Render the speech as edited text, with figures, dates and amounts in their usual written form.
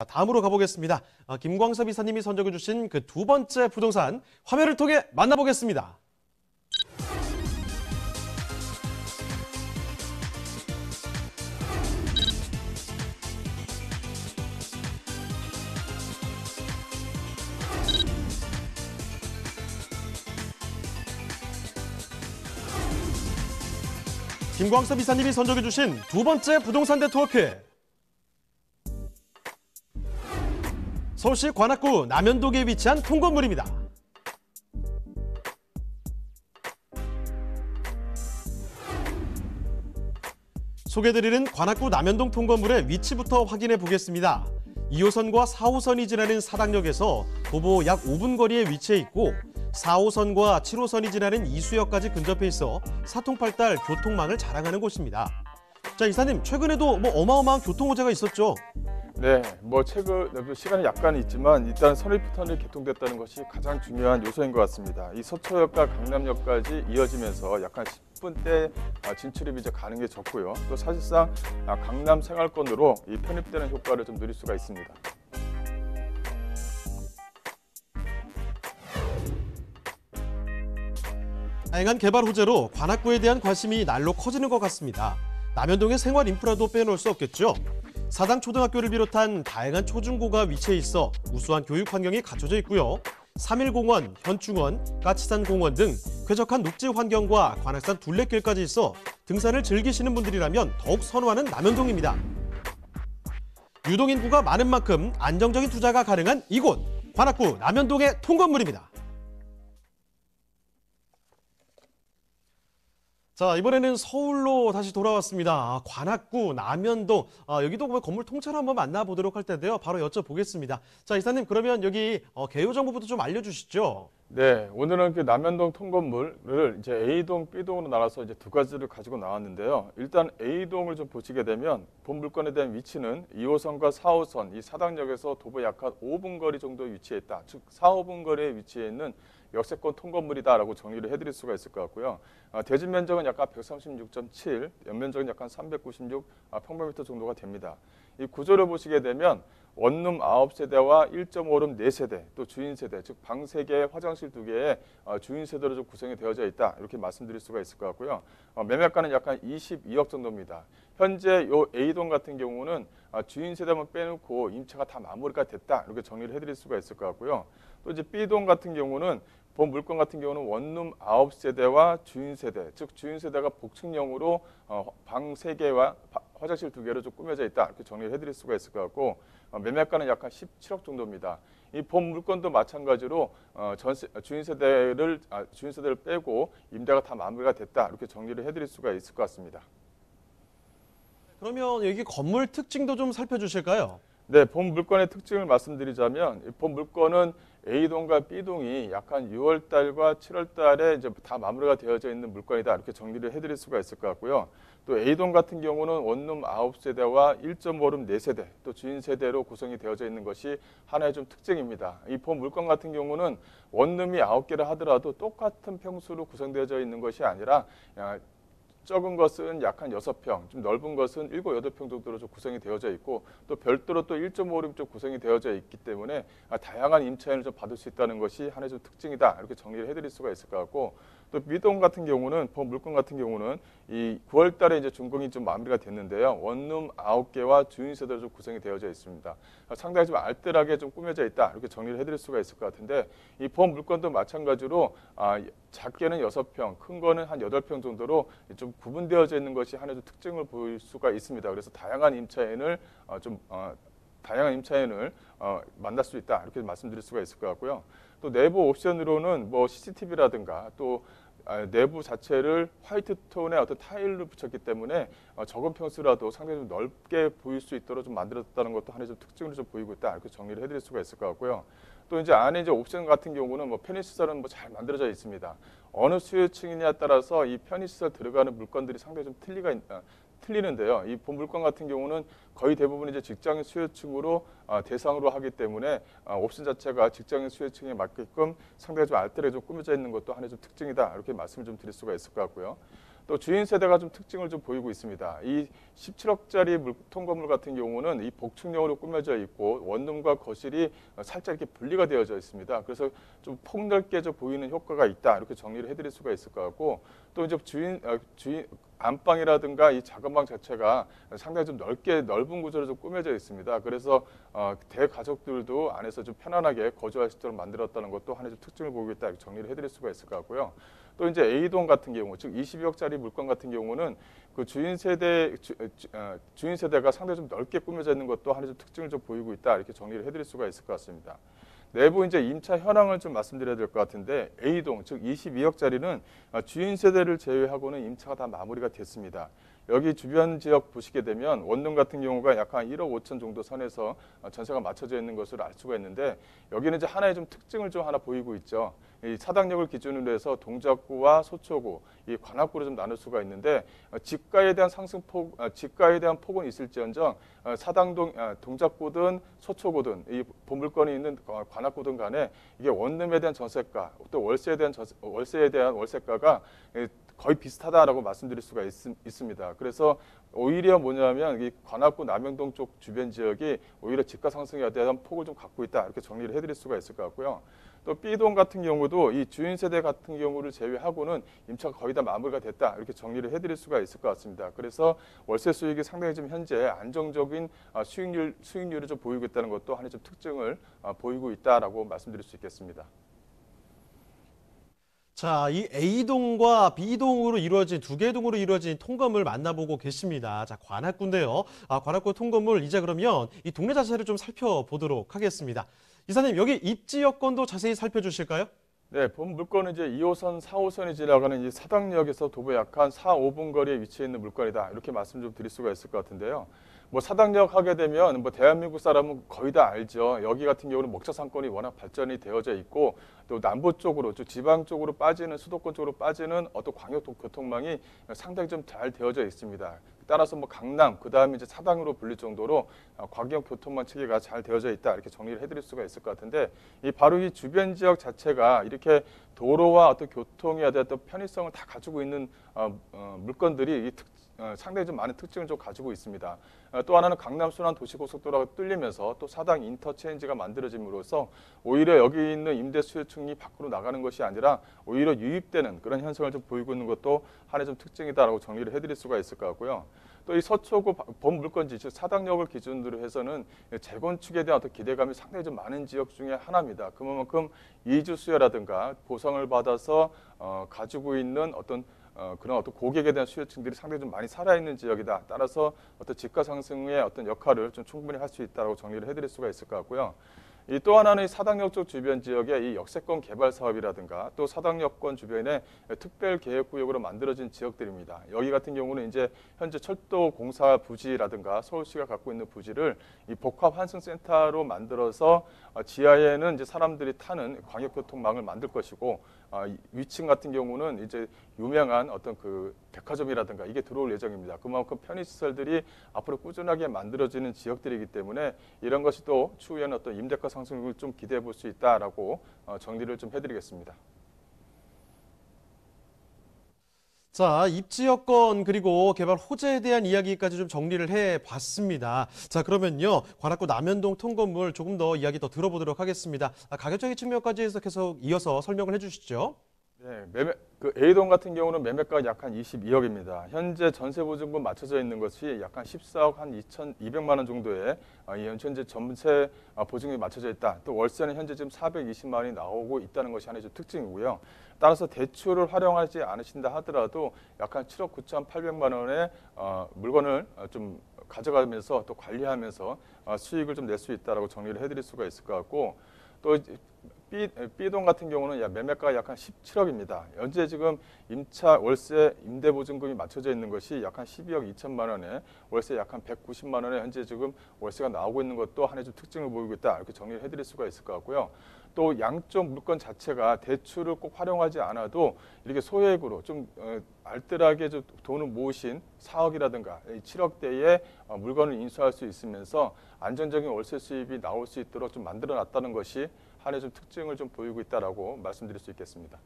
다음으로 가보겠습니다. 김광섭 이사님이 선정해 주신 그 두 번째 부동산 화면을 통해 만나보겠습니다. 김광섭 이사님이 선정해 주신 두 번째 부동산 네트워크. 서울시 관악구 남현동에 위치한 통건물입니다. 소개드리는 관악구 남현동 통건물의 위치부터 확인해 보겠습니다. 2호선과 4호선이 지나는 사당역에서 도보 약 5분 거리에 위치해 있고 4호선과 7호선이 지나는 이수역까지 근접해 있어 사통팔달 교통망을 자랑하는 곳입니다. 자, 이사님, 최근에도 어마어마한 교통호재가 있었죠? 네, 최근 시간이 약간 있지만 일단 선일부터는 개통됐다는 것이 가장 중요한 요소인 것 같습니다. 이 서초역과 강남역까지 이어지면서 약간 10분대 진출입이 이제 가능해졌고요. 또 사실상 강남 생활권으로 이 편입되는 효과를 좀 누릴 수가 있습니다. 다양한 개발 호재로 관악구에 대한 관심이 날로 커지는 것 같습니다. 남현동의 생활 인프라도 빼놓을 수 없겠죠. 사당 초등학교를 비롯한 다양한 초중고가 위치해 있어 우수한 교육 환경이 갖춰져 있고요. 3일공원, 현충원, 까치산 공원 등 쾌적한 녹지 환경과 관악산 둘레길까지 있어 등산을 즐기시는 분들이라면 더욱 선호하는 남현동입니다. 유동인구가 많은 만큼 안정적인 투자가 가능한 이곳, 관악구 남현동의 통건물입니다. 자, 이번에는 서울로 다시 돌아왔습니다. 관악구, 남현동, 여기도 건물 통째로 한번 만나보도록 할 텐데요. 바로 여쭤보겠습니다. 자, 이사님, 그러면 여기 개요 정보부터 좀 알려주시죠. 네, 오늘은 그 남현동 통건물을 이제 A동, B동으로 나눠서 이제 두 가지를 가지고 나왔는데요. 일단 A동을 좀 보시게 되면 본 물건에 대한 위치는 2호선과 4호선, 이 사당역에서 도보 약 한 5분 거리 정도에 위치해 있다. 즉 4, 5분 거리에 위치해 있는 역세권 통건물이다라고 정리를 해드릴 수가 있을 것 같고요. 대지 면적은 약 136.7, 연면적은 약 396 평방미터 정도가 됩니다. 이 구조를 보시게 되면 원룸 9세대와 1.5룸 4세대, 또 주인세대, 즉 방 3개, 화장실 2개의 주인세대로 좀 구성이 되어져 있다. 이렇게 말씀드릴 수가 있을 것 같고요. 매매가는 약간 22억 정도입니다. 현재 요 A동 같은 경우는 주인세대만 빼놓고 임차가 다 마무리가 됐다. 이렇게 정리를 해드릴 수가 있을 것 같고요. 또 이제 B동 같은 경우는 본 물건 같은 경우는 원룸 9세대와 주인세대, 즉 주인세대가 복층형으로 방 3개와 화장실 2개로 좀 꾸며져 있다. 이렇게 정리를 해드릴 수가 있을 것 같고 매매가는 약간 17억 정도입니다. 이 본 물건도 마찬가지로 주인세대를 빼고 임대가 다 마무리가 됐다. 이렇게 정리를 해드릴 수가 있을 것 같습니다. 그러면 여기 건물 특징도 좀 살펴주실까요? 네, 본 물건의 특징을 말씀드리자면 본 물건은 A동과 B동이 약간 6월 달과 7월 달에 이제 다 마무리가 되어져 있는 물건이다. 이렇게 정리를 해드릴 수가 있을 것 같고요. 또 A동 같은 경우는 원룸 9세대와 1.5룸 4세대, 또 주인세대로 구성이 되어져 있는 것이 하나의 좀 특징입니다. 이 본 물건 같은 경우는 원룸이 9개를 하더라도 똑같은 평수로 구성되어져 있는 것이 아니라 적은 것은 약 한 6평, 좀 넓은 것은 7, 8평 정도로 좀 구성이 되어져 있고 또 별도로 또 1.5룸 좀 구성이 되어져 있기 때문에 다양한 임차인을 좀 받을 수 있다는 것이 하나의 좀 특징이다. 이렇게 정리를 해드릴 수가 있을 것 같고 또 B동 같은 경우는 본 물건 같은 경우는 이 9월 달에 이제 준공이 좀 마무리가 됐는데요. 원룸 9개와 주인세대로 좀 구성이 되어져 있습니다. 상당히 좀 알뜰하게 좀 꾸며져 있다. 이렇게 정리를 해드릴 수가 있을 것 같은데 이 본 물건도 마찬가지로 작게는 6평, 큰 거는 한 8평 정도로 좀 구분되어져 있는 것이 하나의 특징을 보일 수가 있습니다. 그래서 다양한 임차인을 만날 수 있다. 이렇게 말씀드릴 수가 있을 것 같고요. 또 내부 옵션으로는 CCTV라든가 또 내부 자체를 화이트 톤의 어떤 타일을 붙였기 때문에 적은 평수라도 상당히 좀 넓게 보일 수 있도록 좀 만들었다는 것도 하나의 좀 특징으로 좀 보이고 있다. 이렇게 정리를 해드릴 수가 있을 것 같고요. 또 이제 안에 이제 옵션 같은 경우는 편의시설은 잘 만들어져 있습니다. 어느 수요층이냐에 따라서 이 편의시설 들어가는 물건들이 상당히 좀 틀리는데요. 이 본 물건 같은 경우는 거의 대부분 이제 직장인 수요층으로 대상으로 하기 때문에 옵션 자체가 직장인 수요층에 맞게끔 상당히 좀 알뜰하게 좀 꾸며져 있는 것도 하나의 좀 특징이다. 이렇게 말씀을 좀 드릴 수가 있을 것 같고요. 또 주인 세대가 좀 특징을 좀 보이고 있습니다. 이 17억짜리 통건물 같은 경우는 이 복층형으로 꾸며져 있고 원룸과 거실이 살짝 이렇게 분리가 되어져 있습니다. 그래서 좀 폭넓게 보이는 효과가 있다 이렇게 정리를 해드릴 수가 있을 것 같고 또 이제 주인 안방이라든가 이 작업방 자체가 상당히 좀 넓은 구조로 좀 꾸며져 있습니다. 그래서 대가족들도 안에서 좀 편안하게 거주할 수 있도록 만들었다는 것도 하나의 좀 특징을 보이고 있다 이렇게 정리를 해드릴 수가 있을 것 같고요. 또 이제 A동 같은 경우, 즉 22억짜리 물건 같은 경우는 그 주인 세대가 상당히 좀 넓게 꾸며져 있는 것도 하나의 좀 특징을 좀 보이고 있다 이렇게 정리를 해드릴 수가 있을 것 같습니다. 내부 이제 임차 현황을 좀 말씀드려야 될 것 같은데 A동 즉 22억짜리는 주인 세대를 제외하고는 임차가 다 마무리가 됐습니다. 여기 주변 지역 보시게 되면 원룸 같은 경우가 약 한 1억 5천 정도 선에서 전세가 맞춰져 있는 것을 알 수가 있는데 여기는 이제 하나의 좀 특징을 좀 하나 보이고 있죠. 이 사당역을 기준으로 해서 동작구와 소초구, 이 관악구로 좀 나눌 수가 있는데 지가에 대한 지가에 대한 폭은 있을지언정 동작구든 소초구든 이 보물권이 있는 관악구든 간에 이게 원룸에 대한 전세가 또 월세에 대한 월세가가 거의 비슷하다라고 말씀드릴 수가 있습니다. 그래서 오히려 뭐냐면 이 관악구 남영동 쪽 주변 지역이 오히려 집가 상승에 대한 폭을 좀 갖고 있다 이렇게 정리를 해드릴 수가 있을 것 같고요. 또 B동 같은 경우도 이 주인 세대 같은 경우를 제외하고는 임차가 거의 다 마무리가 됐다 이렇게 정리를 해드릴 수가 있을 것 같습니다. 그래서 월세 수익이 상당히 좀 현재 안정적인 수익률을 좀 보이고 있다는 것도 하나의 좀 특징을 보이고 있다라고 말씀드릴 수 있겠습니다. 자, 이 A동과 B동으로 이루어진 두 개의 동으로 이루어진 통건물 만나보고 계십니다. 자, 관악구인데요. 관악구 통건물 이제 그러면 이 동네 자체를 좀 살펴보도록 하겠습니다. 이사님, 여기 입지 여건도 자세히 살펴주실까요? 네, 본 물건은 이제 2호선, 4호선이 지나가는 이 사당역에서 도보 약 한 4, 5분 거리에 위치해 있는 물건이다. 이렇게 말씀 좀 드릴 수가 있을 것 같은데요. 뭐 사당역 하게 되면 뭐 대한민국 사람은 거의 다 알죠. 여기 같은 경우는 목차 상권이 워낙 발전이 되어져 있고 또 남부 쪽으로, 또 지방 쪽으로 빠지는 수도권 쪽으로 빠지는 어떤 광역 교통망이 상당히 좀 잘 되어져 있습니다. 따라서 뭐 강남, 그 다음에 이제 사당으로 불릴 정도로 광역 교통망 체계가 잘 되어져 있다 이렇게 정리를 해드릴 수가 있을 것 같은데 바로 이 주변 지역 자체가 이렇게 도로와 어떤 교통에 대한 또 편의성을 다 가지고 있는 물건들이 상당히 좀 많은 특징을 좀 가지고 있습니다. 또 하나는 강남 순환 도시고속도로가 뚫리면서 또 사당 인터체인지가 만들어짐으로써 오히려 여기 있는 임대 수요층이 밖으로 나가는 것이 아니라 오히려 유입되는 그런 현상을 좀 보이고 있는 것도 하나의 좀 특징이다라고 정리를 해드릴 수가 있을 것 같고요. 또 이 서초구 범물권지, 즉 사당역을 기준으로 해서는 재건축에 대한 어떤 기대감이 상당히 좀 많은 지역 중에 하나입니다. 그만큼 이주 수요라든가 보상을 받아서 가지고 있는 그런 고객에 대한 수요층들이 상당히 좀 많이 살아있는 지역이다. 따라서 어떤 집가 상승의 어떤 역할을 좀 충분히 할 수 있다고 정리를 해드릴 수가 있을 것 같고요. 또 하나는 이 사당역 쪽 주변 지역의 이 역세권 개발 사업이라든가 또 사당역권 주변에 특별 계획구역으로 만들어진 지역들입니다. 여기 같은 경우는 이제 현재 철도 공사 부지라든가 서울시가 갖고 있는 부지를 이 복합 환승센터로 만들어서 지하에는 이제 사람들이 타는 광역교통망을 만들 것이고 위층 같은 경우는 이제 유명한 어떤 그 백화점이라든가 이게 들어올 예정입니다. 그만큼 편의시설들이 앞으로 꾸준하게 만들어지는 지역들이기 때문에 이런 것이 또 추후에는 어떤 임대가 상승을 좀 기대해 볼 수 있다라고 정리를 좀 해드리겠습니다. 자, 입지 여건 그리고 개발 호재에 대한 이야기까지 좀 정리를 해봤습니다. 자, 그러면요. 관악구 남현동 통건물 조금 더 이야기 더 들어보도록 하겠습니다. 가격적인 측면까지 해서 계속 이어서 설명을 해주시죠. 네, 그 A동 같은 경우는 매매가가 약 한 22억입니다. 현재 전세보증금 맞춰져 있는 것이 약 한 14억 한 2,200만 원 정도의 현재 전세 보증금이 맞춰져 있다. 또 월세는 현재 지금 420만 원이 나오고 있다는 것이 하나의 특징이고요. 따라서 대출을 활용하지 않으신다 하더라도 약 한 7억 9,800만 원의 물건을 좀 가져가면서 또 관리하면서 수익을 좀 낼 수 있다라고 정리를 해드릴 수가 있을 것 같고 또 B동 같은 경우는 매매가가 약 한 17억입니다. 현재 지금 월세 임대보증금이 맞춰져 있는 것이 약 한 12억 2천만 원에 월세 약 한 190만 원에 현재 지금 월세가 나오고 있는 것도 하나의 좀 특징을 보이고 있다. 이렇게 정리를 해드릴 수가 있을 것 같고요. 또 양쪽 물건 자체가 대출을 꼭 활용하지 않아도 이렇게 소액으로 좀 알뜰하게 좀 돈을 모으신 4억이라든가 7억대의 물건을 인수할 수 있으면서 안정적인 월세 수입이 나올 수 있도록 좀 만들어 놨다는 것이 하나의 좀 특징을 좀 보이고 있다라고 말씀드릴 수 있겠습니다.